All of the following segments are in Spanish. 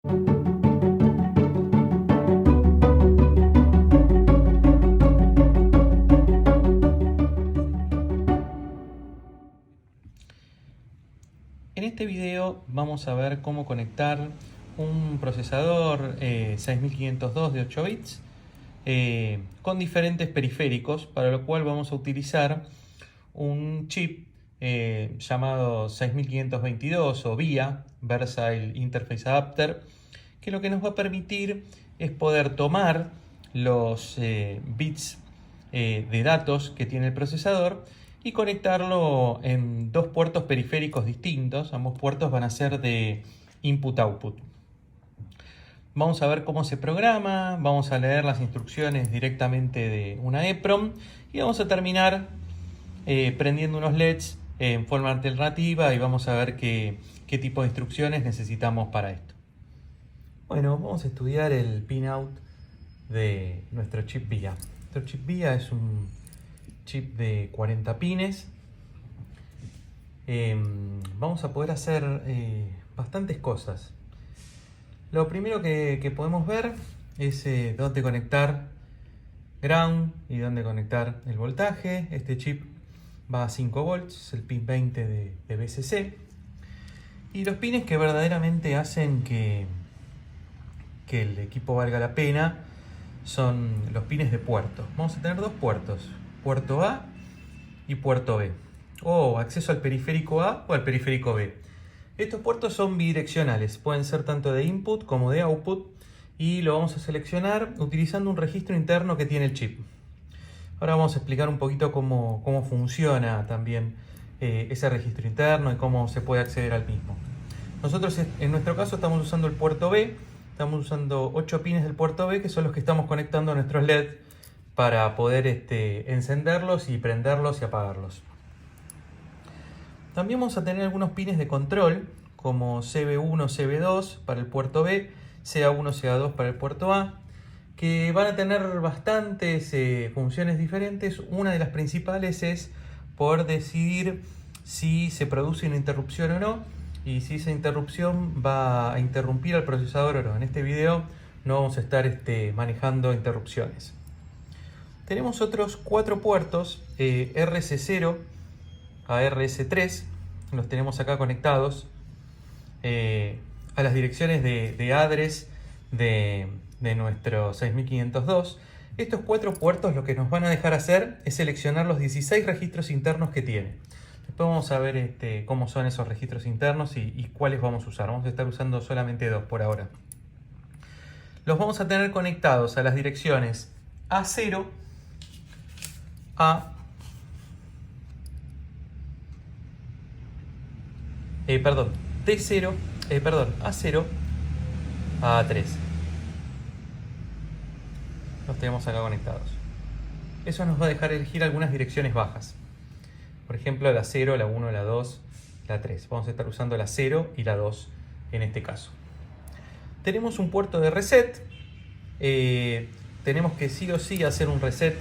En este video vamos a ver cómo conectar un procesador 6502 de 8 bits con diferentes periféricos, para lo cual vamos a utilizar un chip llamado 6522 o VIA, Versatile Interface Adapter, que lo que nos va a permitir es poder tomar los bits de datos que tiene el procesador y conectarlo en dos puertos periféricos distintos. Ambos puertos van a ser de input-output. Vamos a ver cómo se programa, vamos a leer las instrucciones directamente de una EEPROM y vamos a terminar prendiendo unos LEDs en forma alternativa y vamos a ver qué tipo de instrucciones necesitamos para esto. Bueno, vamos a estudiar el pinout de nuestro chip VIA. Nuestro chip VIA es un chip de 40 pines. Vamos a poder hacer bastantes cosas. Lo primero que podemos ver es dónde conectar ground y dónde conectar el voltaje. Este chip va a 5 volts, es el pin 20 de BCC. Y los pines que verdaderamente hacen que el equipo valga la pena son los pines de puerto. Vamos a tener dos puertos, puerto A y puerto B, o acceso al periférico A o al periférico B. Estos puertos son bidireccionales, pueden ser tanto de input como de output, y lo vamos a seleccionar utilizando un registro interno que tiene el chip. Ahora vamos a explicar un poquito cómo funciona también ese registro interno y cómo se puede acceder al mismo. Nosotros en nuestro caso estamos usando el puerto B, estamos usando 8 pines del puerto B, que son los que estamos conectando a nuestros LED para poder encenderlos y prenderlos y apagarlos. También vamos a tener algunos pines de control como CB1, CB2 para el puerto B, CA1, CA2 para el puerto A, que van a tener bastantes funciones diferentes. Una de las principales es poder decidir si se produce una interrupción o no, y si esa interrupción va a interrumpir al procesador o no. En este video no vamos a estar manejando interrupciones. Tenemos otros 4 puertos RS0 a RS3, los tenemos acá conectados a las direcciones de address de nuestro 6502. Estos 4 puertos lo que nos van a dejar hacer es seleccionar los 16 registros internos que tiene. Después vamos a ver cómo son esos registros internos y cuáles vamos a usar. Vamos a estar usando solamente 2 por ahora. Los vamos a tener conectados a las direcciones A0 A0 a A3. Los tenemos acá conectados. Eso nos va a dejar elegir algunas direcciones bajas. Por ejemplo, la 0, la 1, la 2, la 3. Vamos a estar usando la 0 y la 2 en este caso. Tenemos un puerto de reset. Tenemos que sí o sí hacer un reset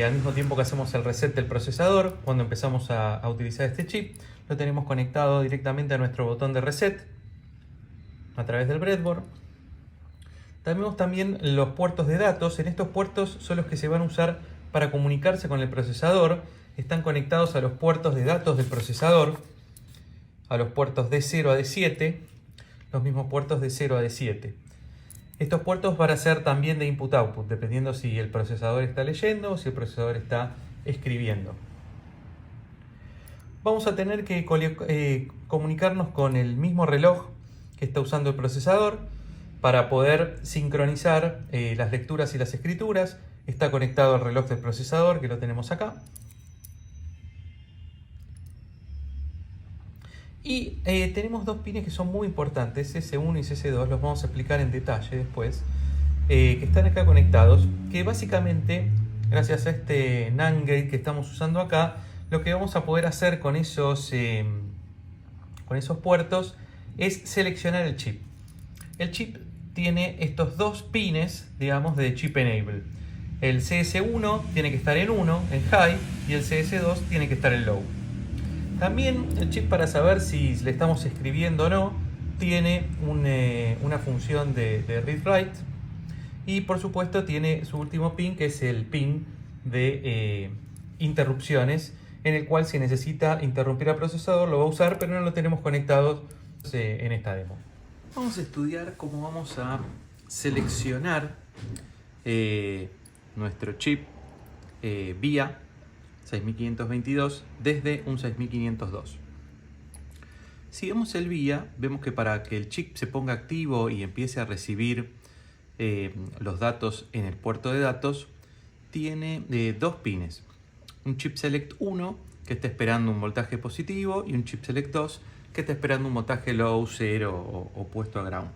al mismo tiempo que hacemos el reset del procesador. Cuando empezamos a utilizar este chip, lo tenemos conectado directamente a nuestro botón de reset a través del breadboard. Tenemos también los puertos de datos. En estos puertos son los que se van a usar para comunicarse con el procesador. Están conectados a los puertos de datos del procesador, a los puertos D0 a D7, los mismos puertos de 0 a D7. Estos puertos van a ser también de input-output, dependiendo si el procesador está leyendo o si el procesador está escribiendo. Vamos a tener que comunicarnos con el mismo reloj que está usando el procesador para poder sincronizar las lecturas y las escrituras. Está conectado al reloj del procesador, que lo tenemos acá. Y tenemos dos pines que son muy importantes, CS1 y CS2, los vamos a explicar en detalle después, que están acá conectados, que básicamente, gracias a este NAND gate que estamos usando acá, lo que vamos a poder hacer con esos puertos es seleccionar el chip. El chip tiene estos dos pines, digamos, de chip enable. El CS1 tiene que estar en 1, en high, y el CS2 tiene que estar en low. También el chip, para saber si le estamos escribiendo o no, tiene una función de read-write y por supuesto tiene su último pin, que es el pin de interrupciones, en el cual si necesita interrumpir al procesador lo va a usar, pero no lo tenemos conectado en esta demo. Vamos a estudiar cómo vamos a seleccionar nuestro chip VIA 6522 desde un 6502. Si vemos el VIA, vemos que para que el chip se ponga activo y empiece a recibir los datos en el puerto de datos, tiene dos pines. Un chip select 1 que está esperando un voltaje positivo y un chip select 2 que está esperando un voltaje low, 0 o puesto a ground.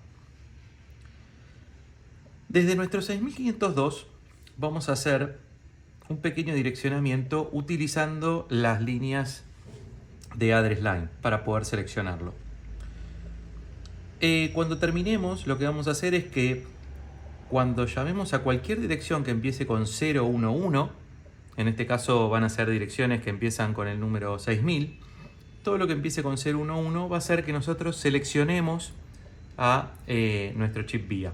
Desde nuestro 6502 vamos a hacer un pequeño direccionamiento utilizando las líneas de address line para poder seleccionarlo. Cuando terminemos, lo que vamos a hacer es que cuando llamemos a cualquier dirección que empiece con 011, en este caso van a ser direcciones que empiezan con el número 6000, todo lo que empiece con 011 va a hacer que nosotros seleccionemos a nuestro chip VIA.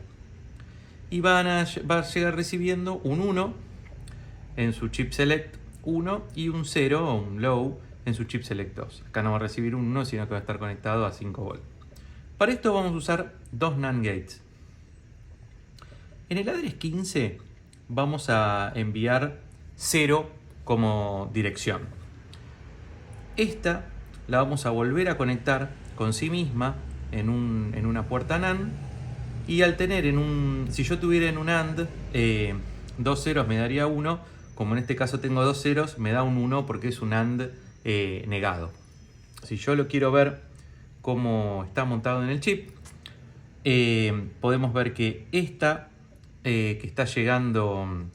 Y va a llegar recibiendo un 1 en su chip select 1 y un 0 o un low en su chip select 2. Acá no va a recibir un 1, sino que va a estar conectado a 5 volt. Para esto vamos a usar dos NAND gates. En el address 15 vamos a enviar 0 como dirección. Esta la vamos a volver a conectar con sí misma en una puerta NAND. Y al tener si yo tuviera en un AND dos ceros me daría 1, como en este caso tengo dos ceros, me da un 1 porque es un AND negado. Si yo lo quiero ver cómo está montado en el chip, podemos ver que que está llegando,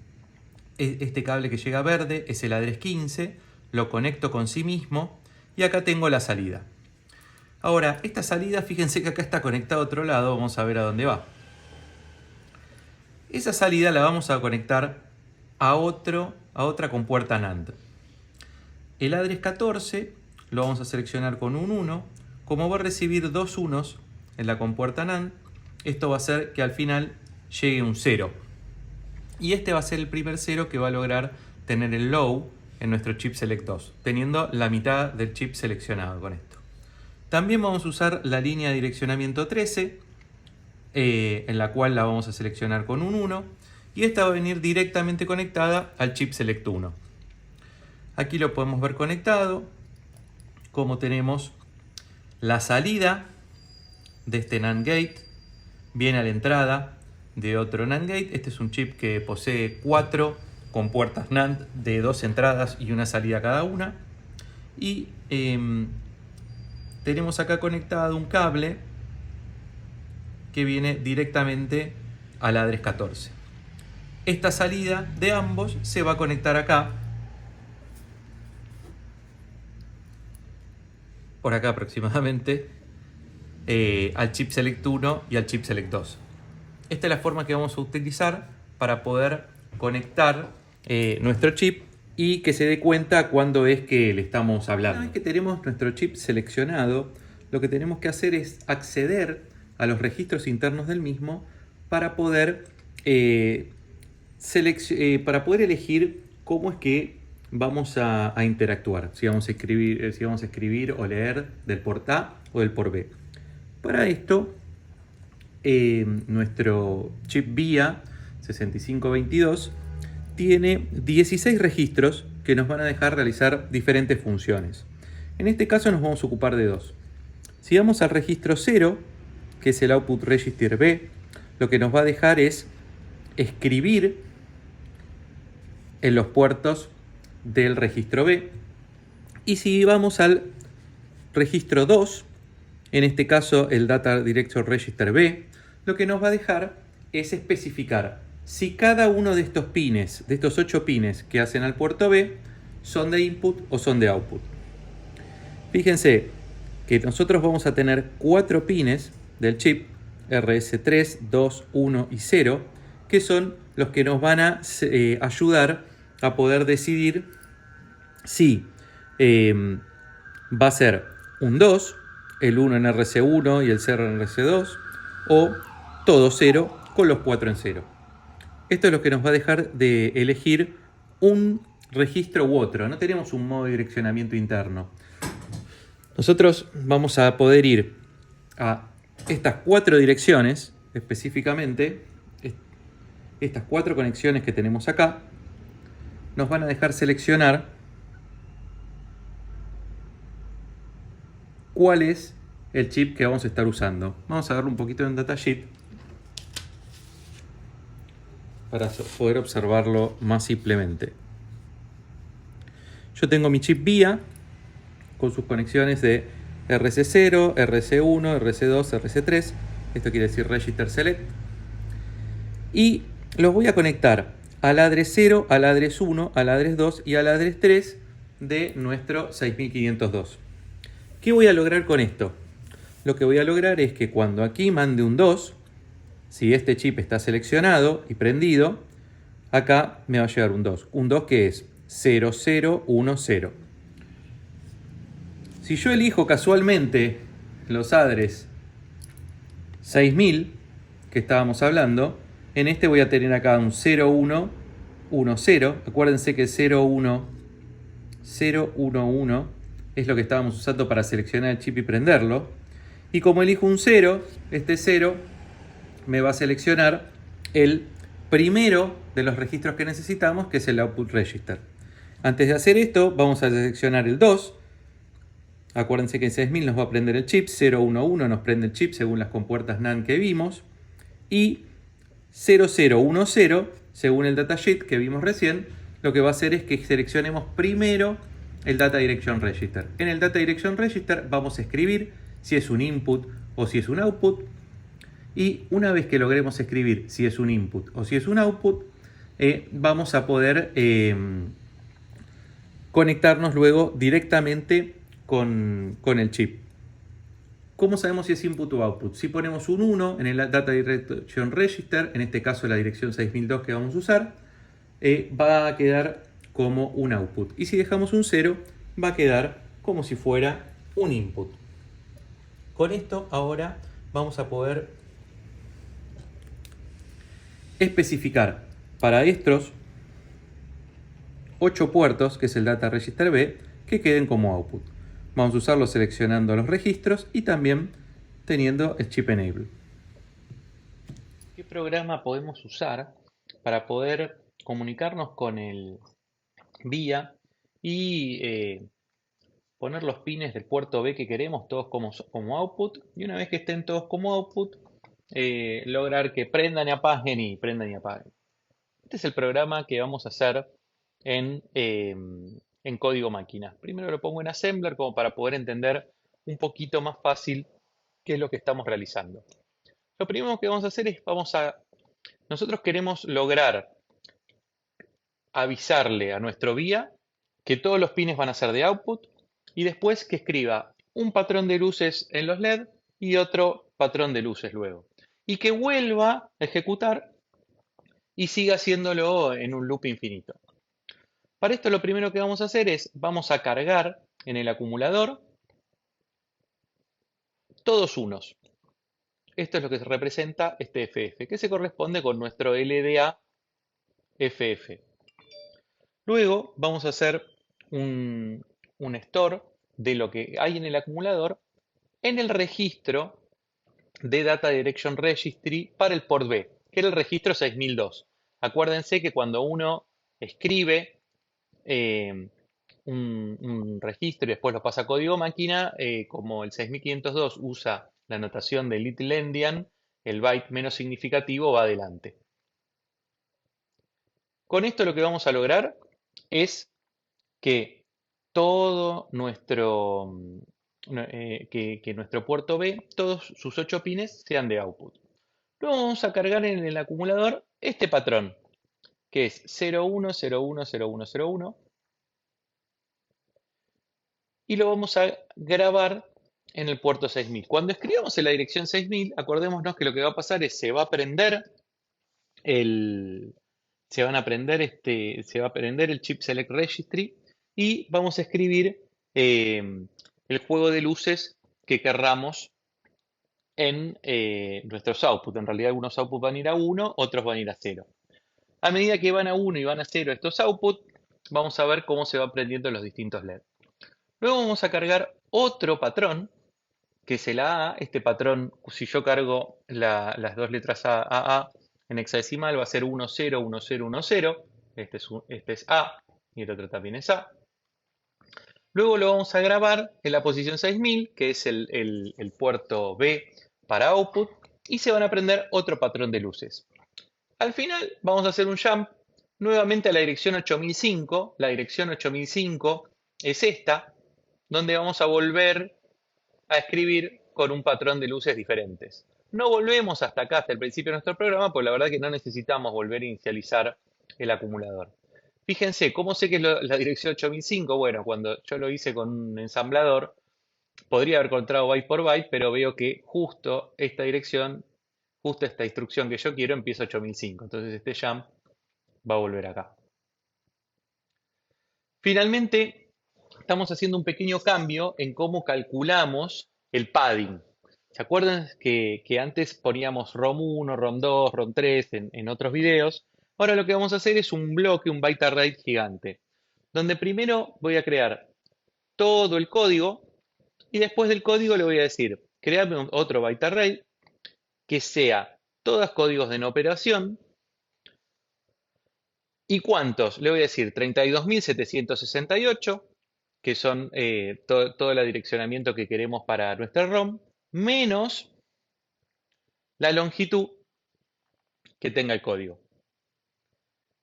este cable que llega verde es el address 15, lo conecto con sí mismo y acá tengo la salida. Ahora, esta salida, fíjense que acá está conectado a otro lado, vamos a ver a dónde va. Esa salida la vamos a conectar a otra compuerta NAND. El address 14 lo vamos a seleccionar con un 1. Como va a recibir dos unos en la compuerta NAND, esto va a hacer que al final llegue un 0. Y este va a ser el primer 0 que va a lograr tener el low en nuestro chip select 2, teniendo la mitad del chip seleccionado con esto. También vamos a usar la línea de direccionamiento 13, en la cual la vamos a seleccionar con un 1, y esta va a venir directamente conectada al chip select 1. Aquí lo podemos ver conectado, como tenemos la salida de este NAND gate, viene a la entrada de otro NAND gate. Este es un chip que posee 4 compuertas NAND de 2 entradas y una salida cada una. Y tenemos acá conectado un cable que viene directamente al address 14. Esta salida de ambos se va a conectar acá, por acá aproximadamente, al chip select 1 y al chip select 2. Esta es la forma que vamos a utilizar para poder conectar nuestro chip y que se dé cuenta cuándo es que le estamos hablando. Una vez que tenemos nuestro chip seleccionado, lo que tenemos que hacer es acceder a los registros internos del mismo para poder elegir cómo es que vamos a interactuar. Si vamos a escribir o leer del port A o del port B. Para esto, nuestro chip VIA 6522 tiene 16 registros que nos van a dejar realizar diferentes funciones. En este caso nos vamos a ocupar de dos. Si vamos al registro 0, que es el Output Register B, lo que nos va a dejar es escribir en los puertos del registro B. Y si vamos al registro 2, en este caso el Data Director Register B, lo que nos va a dejar es especificar si cada uno de estos pines, de estos 8 pines que hacen al puerto B, son de input o son de output. Fíjense que nosotros vamos a tener 4 pines del chip RS3, 2, 1 y 0, que son los que nos van a ayudar a poder decidir si va a ser un 2 el 1 en RC1 y el 0 en RC2, o todo 0 con los 4 en 0. Esto es lo que nos va a dejar de elegir un registro u otro. No tenemos un modo de direccionamiento interno. Nosotros vamos a poder ir a estas 4 direcciones, específicamente, estas 4 conexiones que tenemos acá, nos van a dejar seleccionar cuál es el chip que vamos a estar usando. Vamos a darle un poquito en datasheet para poder observarlo más simplemente. Yo tengo mi chip VIA con sus conexiones de RC0, RC1, RC2, RC3. Esto quiere decir Register Select. Y los voy a conectar al address 0, al address 1, al address 2 y al address 3 de nuestro 6502. ¿Qué voy a lograr con esto? Lo que voy a lograr es que cuando aquí mande un 2, si este chip está seleccionado y prendido, acá me va a llegar un 2. Un 2 que es 0010. Si yo elijo casualmente los address 6000 que estábamos hablando, en este voy a tener acá un 0110. Acuérdense que 01011 es lo que estábamos usando para seleccionar el chip y prenderlo. Y como elijo un 0, este 0 me va a seleccionar el primero de los registros que necesitamos, que es el Output Register. Antes de hacer esto, vamos a seleccionar el 2. Acuérdense que en 6000 nos va a prender el chip, 011 nos prende el chip según las compuertas NAND que vimos, y 0010, según el datasheet que vimos recién, lo que va a hacer es que seleccionemos primero el Data Direction Register. En el Data Direction Register vamos a escribir si es un input o si es un output, y una vez que logremos escribir si es un input o si es un output, vamos a poder conectarnos luego directamente con el chip. ¿Cómo sabemos si es input o output? Si ponemos un 1 en el Data Direction Register, en este caso la dirección 6002 que vamos a usar, va a quedar como un output. Y si dejamos un 0, va a quedar como si fuera un input. Con esto ahora vamos a poder especificar para estos 8 puertos, que es el Data Register B, que queden como output. Vamos a usarlo seleccionando los registros y también teniendo el chip enable. ¿Qué programa podemos usar para poder comunicarnos con el VIA y poner los pines del puerto B que queremos todos como output? Y una vez que estén todos como output, lograr que prendan y apaguen y prendan y apaguen. Este es el programa que vamos a hacer en código máquina. Primero lo pongo en Assembler como para poder entender un poquito más fácil qué es lo que estamos realizando. Lo primero que vamos a hacer es, nosotros queremos lograr avisarle a nuestro VIA que todos los pines van a ser de output y después que escriba un patrón de luces en los LED y otro patrón de luces luego. Y que vuelva a ejecutar y siga haciéndolo en un loop infinito. Para esto lo primero que vamos a hacer es, vamos a cargar en el acumulador todos unos. Esto es lo que representa este FF, que se corresponde con nuestro LDA FF. Luego vamos a hacer un store de lo que hay en el acumulador en el registro de Data Direction Registry para el port B, que era el registro 6002. Acuérdense que cuando uno escribe un registro y después lo pasa a código máquina, como el 6502 usa la notación de little endian, el byte menos significativo va adelante. Con esto lo que vamos a lograr es que todo nuestro, que nuestro puerto B, todos sus 8 pines sean de output. Luego vamos a cargar en el acumulador este patrón, que es 01010101, y lo vamos a grabar en el puerto 6000. Cuando escribamos en la dirección 6000, acordémonos que lo que va a pasar es se va a prender el chip select registry y vamos a escribir el juego de luces que querramos en nuestros outputs. En realidad algunos outputs van a ir a 1, otros van a ir a 0. A medida que van a 1 y van a 0 estos outputs, vamos a ver cómo se van prendiendo los distintos LED. Luego vamos a cargar otro patrón, que es el AA. Este patrón, si yo cargo las dos letras AA en hexadecimal, va a ser 1, 0, 1, 0, 1, 0. Este es A y el otro también es A. Luego lo vamos a grabar en la posición 6000, que es el puerto B para output, y se van a prender otro patrón de luces. Al final vamos a hacer un jump nuevamente a la dirección 8005. La dirección 8005 es esta, donde vamos a volver a escribir con un patrón de luces diferentes. No volvemos hasta acá, hasta el principio de nuestro programa, pues la verdad que no necesitamos volver a inicializar el acumulador. Fíjense, ¿cómo sé que es la dirección 8005? Bueno, cuando yo lo hice con un ensamblador, podría haber encontrado byte por byte, pero veo que justo esta dirección, justo esta instrucción que yo quiero, empieza 8005. Entonces este jump va a volver acá. Finalmente, estamos haciendo un pequeño cambio en cómo calculamos el padding. ¿Se acuerdan que antes poníamos ROM 1, ROM 2, ROM 3 en otros videos? Ahora lo que vamos a hacer es un bloque, un byte array gigante, donde primero voy a crear todo el código y después del código le voy a decir, créame otro byte array que sea todos códigos de no operación. ¿Y cuántos? Le voy a decir 32.768, que son todo el direccionamiento que queremos para nuestra ROM, menos la longitud que tenga el código.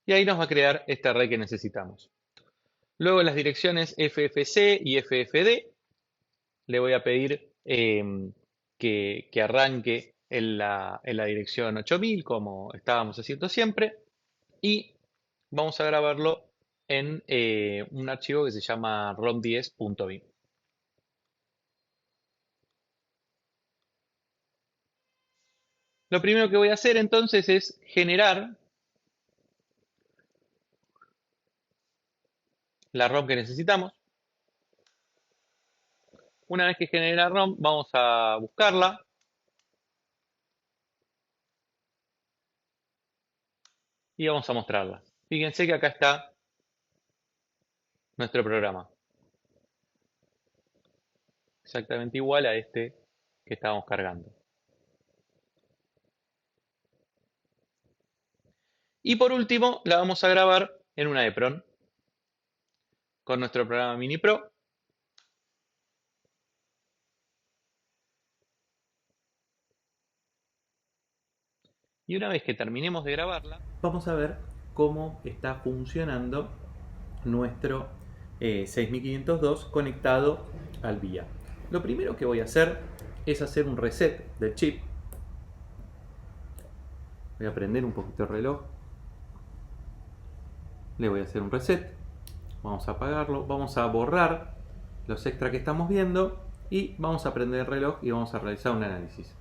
Y ahí nos va a crear este array que necesitamos. Luego las direcciones FFC y FFD, le voy a pedir que arranque en la dirección 8000, como estábamos haciendo siempre, y vamos a grabarlo en un archivo que se llama rom10.bin. Lo primero que voy a hacer entonces es generar la ROM que necesitamos. Una vez que genere la ROM, vamos a buscarla. Y vamos a mostrarla. Fíjense que acá está nuestro programa. Exactamente igual a este que estábamos cargando. Y por último, la vamos a grabar en una EEPROM con nuestro programa MiniPro. Y una vez que terminemos de grabarla, vamos a ver cómo está funcionando nuestro 6502 conectado al VIA. Lo primero que voy a hacer es hacer un reset del chip. Voy a prender un poquito el reloj. Le voy a hacer un reset. Vamos a apagarlo. Vamos a borrar los extras que estamos viendo. Y vamos a prender el reloj y vamos a realizar un análisis.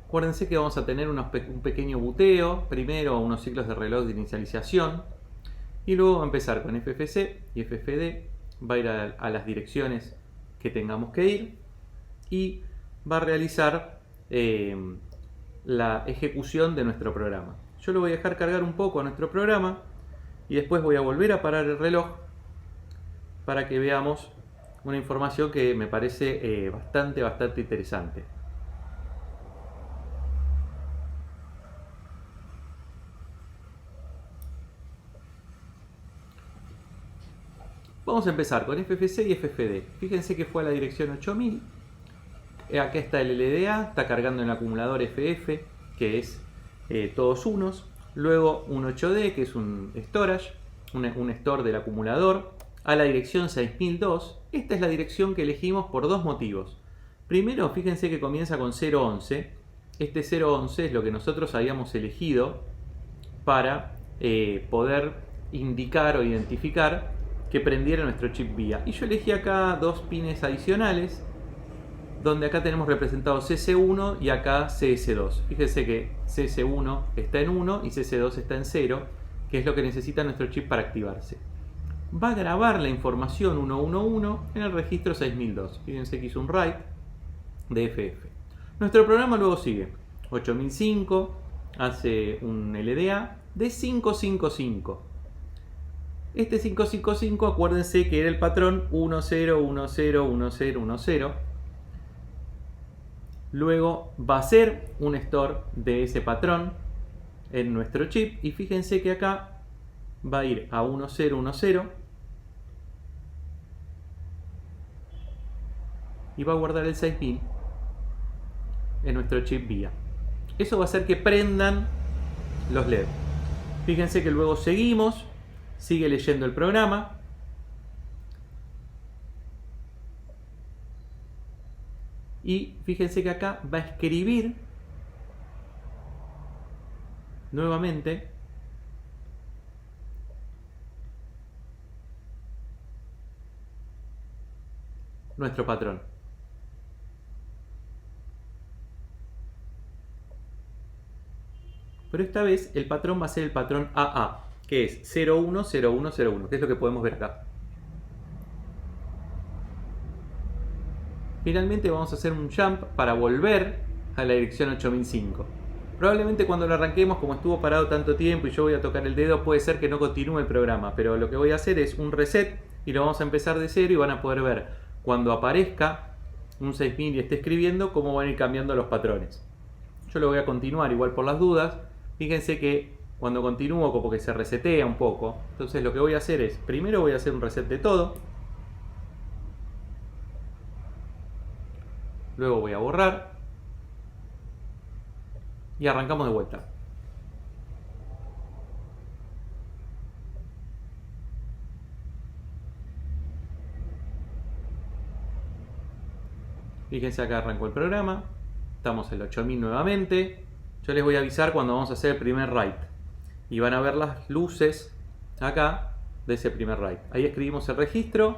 Acuérdense que vamos a tener un pequeño buteo. Primero unos ciclos de reloj de inicialización. Y luego va a empezar con FFC y FFD. Va a ir a las direcciones que tengamos que ir. Y va a realizar la ejecución de nuestro programa. Yo lo voy a dejar cargar un poco a nuestro programa y después voy a volver a parar el reloj para que veamos una información que me parece bastante interesante. Vamos a empezar con FFC y FFD. Fíjense que fue a la dirección 8000. Acá está el LDA, está cargando en el acumulador FF, que es todos unos. Luego un 8D, que es un storage, un store del acumulador, a la dirección 6002. Esta es la dirección que elegimos por dos motivos. Primero, fíjense que comienza con 011. Este 011 es lo que nosotros habíamos elegido para poder indicar o identificar que prendiera nuestro chip VIA. Y yo elegí acá dos pines adicionales, donde acá tenemos representado CS1 y acá CS2. Fíjense que CS1 está en 1 y CS2 está en 0, que es lo que necesita nuestro chip para activarse. va a grabar la información 111 en el registro 6002. Fíjense que hizo un write de FF. Nuestro programa luego sigue. 8005 hace un LDA de 555. Este 555, acuérdense que era el patrón 10101010. Luego va a ser un store de ese patrón en nuestro chip. Y fíjense que acá va a ir a 1010 y va a guardar el 6000 en nuestro chip vía. Eso va a hacer que prendan los LED. Fíjense que luego seguimos, sigue leyendo el programa. Y fíjense que acá va a escribir nuevamente nuestro patrón. Pero esta vez el patrón va a ser el patrón AA, que es 010101, que es lo que podemos ver acá. Finalmente vamos a hacer un jump para volver a la dirección 8005. Probablemente cuando lo arranquemos, como estuvo parado tanto tiempo y yo voy a tocar el dedo, puede ser que no continúe el programa, pero lo que voy a hacer es un reset y lo vamos a empezar de cero y van a poder ver cuando aparezca un 6000 y esté escribiendo cómo van a ir cambiando los patrones. Yo lo voy a continuar igual por las dudas. Fíjense que cuando continúo como que se resetea un poco. Entonces lo que voy a hacer es, primero voy a hacer un reset de todo. Luego voy a borrar. Y arrancamos de vuelta. Fíjense acá arrancó el programa. Estamos en el 8000 nuevamente. Yo les voy a avisar cuando vamos a hacer el primer write. Y van a ver las luces acá de ese primer write. Ahí escribimos el registro.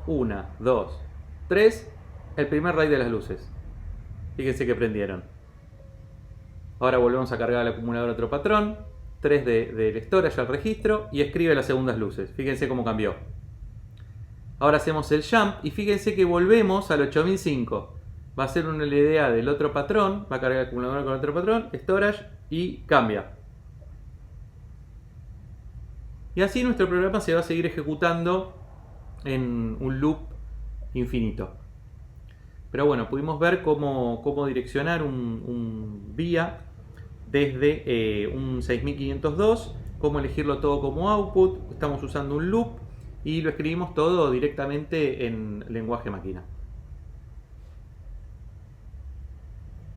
1, 2, 3. El primer write de las luces. Fíjense que prendieron. Ahora volvemos a cargar al acumulador otro patrón. 3 del storage al registro. Y escribe las segundas luces. Fíjense cómo cambió. Ahora hacemos el jump. Y fíjense que volvemos al 8005. Va a ser un LDA del otro patrón, va a cargar el acumulador con otro patrón, storage y cambia. Y así nuestro programa se va a seguir ejecutando en un loop infinito. Pero bueno, pudimos ver cómo direccionar un vía desde un 6502, cómo elegirlo todo como output. Estamos usando un loop y lo escribimos todo directamente en lenguaje máquina.